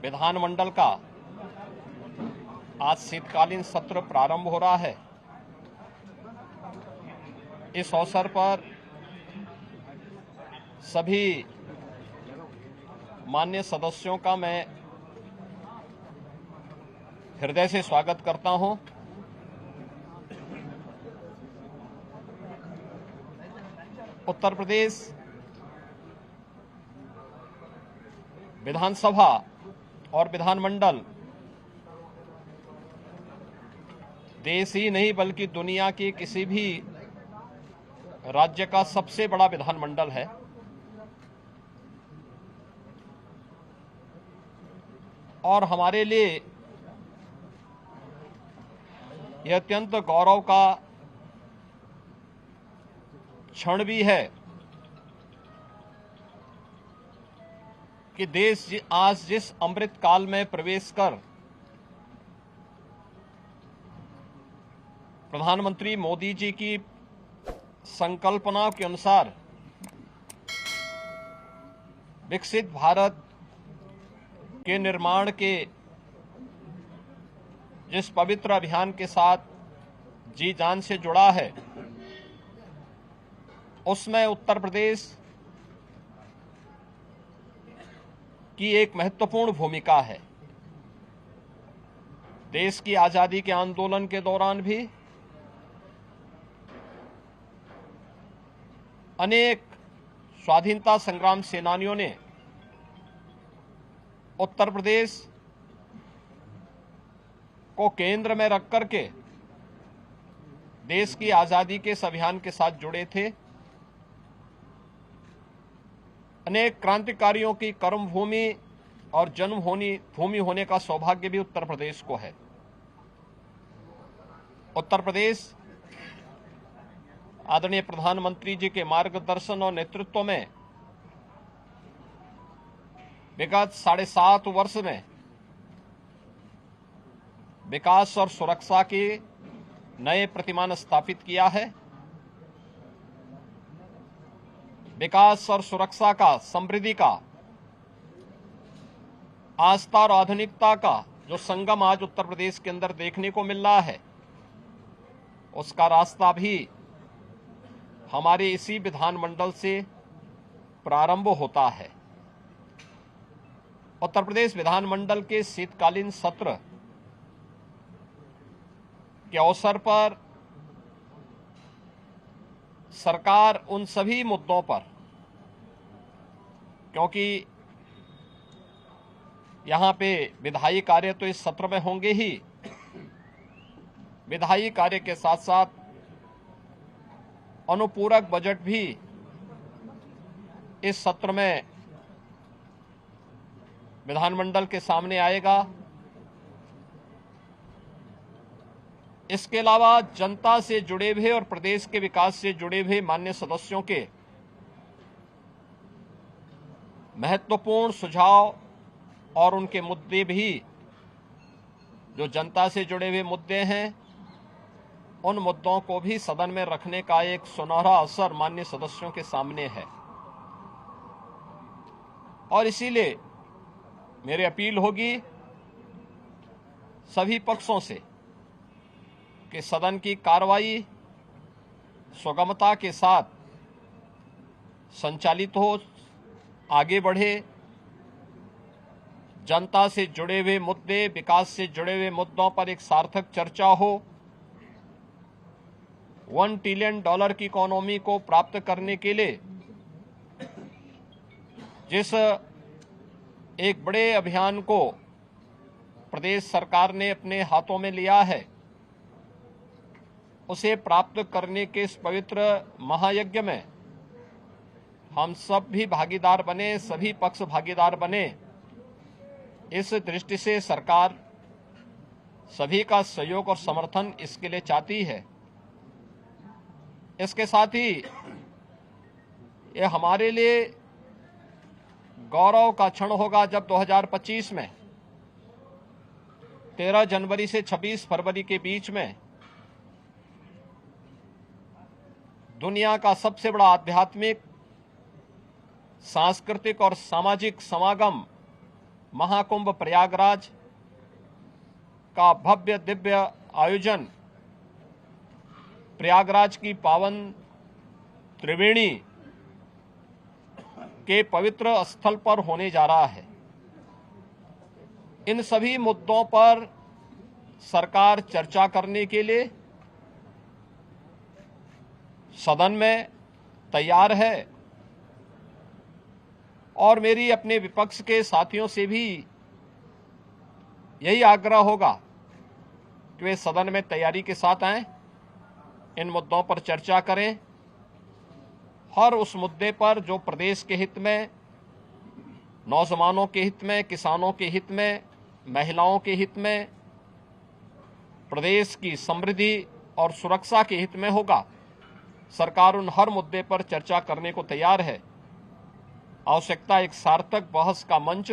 विधानमंडल का आज शीतकालीन सत्र प्रारंभ हो रहा है। इस अवसर पर सभी माननीय सदस्यों का मैं हृदय से स्वागत करता हूं। उत्तर प्रदेश विधानसभा और विधानमंडल देश ही नहीं बल्कि दुनिया के किसी भी राज्य का सबसे बड़ा विधानमंडल है। और हमारे लिए यह अत्यंत गौरव का क्षण भी है कि देश आज जिस अमृत काल में प्रवेश कर प्रधानमंत्री मोदी जी की संकल्पनाओं के अनुसार विकसित भारत के निर्माण के जिस पवित्र अभियान के साथ जी जान से जुड़ा है, उसमें उत्तर प्रदेश की एक महत्वपूर्ण भूमिका है। देश की आजादी के आंदोलन के दौरान भी अनेक स्वाधीनता संग्राम सेनानियों ने उत्तर प्रदेश को केंद्र में रख करके देश की आजादी के इस अभियान के साथ जुड़े थे। अनेक क्रांतिकारियों की कर्मभूमि और जन्मभूमि होने का सौभाग्य भी उत्तर प्रदेश को है। उत्तर प्रदेश आदरणीय प्रधानमंत्री जी के मार्गदर्शन और नेतृत्व में विगत 7.5 वर्ष में विकास और सुरक्षा के नए प्रतिमान स्थापित किया है। विकास और सुरक्षा का, समृद्धि का, आस्था और आधुनिकता का जो संगम आज उत्तर प्रदेश के अंदर देखने को मिल रहा है, उसका रास्ता भी हमारे इसी विधानमंडल से प्रारंभ होता है। उत्तर प्रदेश विधानमंडल के शीतकालीन सत्र के अवसर पर सरकार उन सभी मुद्दों पर, क्योंकि यहां पे विधायी कार्य तो इस सत्र में होंगे ही, विधायी कार्य के साथ साथ अनुपूरक बजट भी इस सत्र में विधानमंडल के सामने आएगा। इसके अलावा जनता से जुड़े हुए और प्रदेश के विकास से जुड़े हुए माननीय सदस्यों के महत्वपूर्ण सुझाव और उनके मुद्दे भी, जो जनता से जुड़े हुए मुद्दे हैं, उन मुद्दों को भी सदन में रखने का एक सुनहरा अवसर माननीय सदस्यों के सामने है। और इसीलिए मेरी अपील होगी सभी पक्षों से कि सदन की कार्रवाई सुगमता के साथ संचालित हो, आगे बढ़े। जनता से जुड़े हुए मुद्दे, विकास से जुड़े हुए मुद्दों पर एक सार्थक चर्चा हो। $1 ट्रिलियन की इकोनॉमी को प्राप्त करने के लिए जिस एक बड़े अभियान को प्रदेश सरकार ने अपने हाथों में लिया है, उसे प्राप्त करने के इस पवित्र महायज्ञ में हम सब भी भागीदार बने, सभी पक्ष भागीदार बने। इस दृष्टि से सरकार सभी का सहयोग और समर्थन इसके लिए चाहती है। इसके साथ ही ये हमारे लिए गौरव का क्षण होगा जब 2025 में 13 जनवरी से 26 फरवरी के बीच में दुनिया का सबसे बड़ा आध्यात्मिक, सांस्कृतिक और सामाजिक समागम महाकुंभ प्रयागराज का भव्य दिव्य आयोजन प्रयागराज की पावन त्रिवेणी के पवित्र स्थल पर होने जा रहा है। इन सभी मुद्दों पर सरकार चर्चा करने के लिए सदन में तैयार है और मेरी अपने विपक्ष के साथियों से भी यही आग्रह होगा कि वे सदन में तैयारी के साथ आएं, इन मुद्दों पर चर्चा करें। हर उस मुद्दे पर जो प्रदेश के हित में, नौजवानों के हित में, किसानों के हित में, महिलाओं के हित में, प्रदेश की समृद्धि और सुरक्षा के हित में होगा, सरकार उन हर मुद्दे पर चर्चा करने को तैयार है। आवश्यकता एक सार्थक बहस का मंच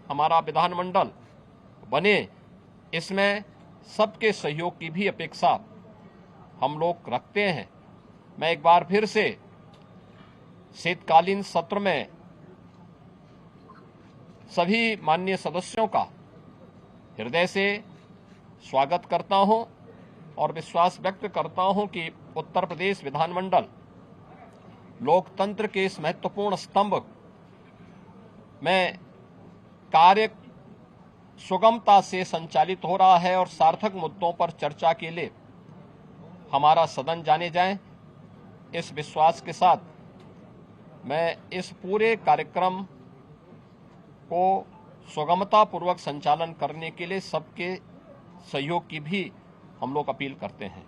हमारा विधानमंडल बने, इसमें सबके सहयोग की भी अपेक्षा हम लोग रखते हैं। मैं एक बार फिर से शीतकालीन सत्र में सभी माननीय सदस्यों का हृदय से स्वागत करता हूं और विश्वास व्यक्त करता हूं कि उत्तर प्रदेश विधानमंडल लोकतंत्र के इस महत्वपूर्ण स्तंभ में कार्य सुगमता से संचालित हो रहा है और सार्थक मुद्दों पर चर्चा के लिए हमारा सदन जाने जाए। इस विश्वास के साथ मैं इस पूरे कार्यक्रम को सुगमतापूर्वक संचालन करने के लिए सबके सहयोग की भी हम लोग अपील करते हैं।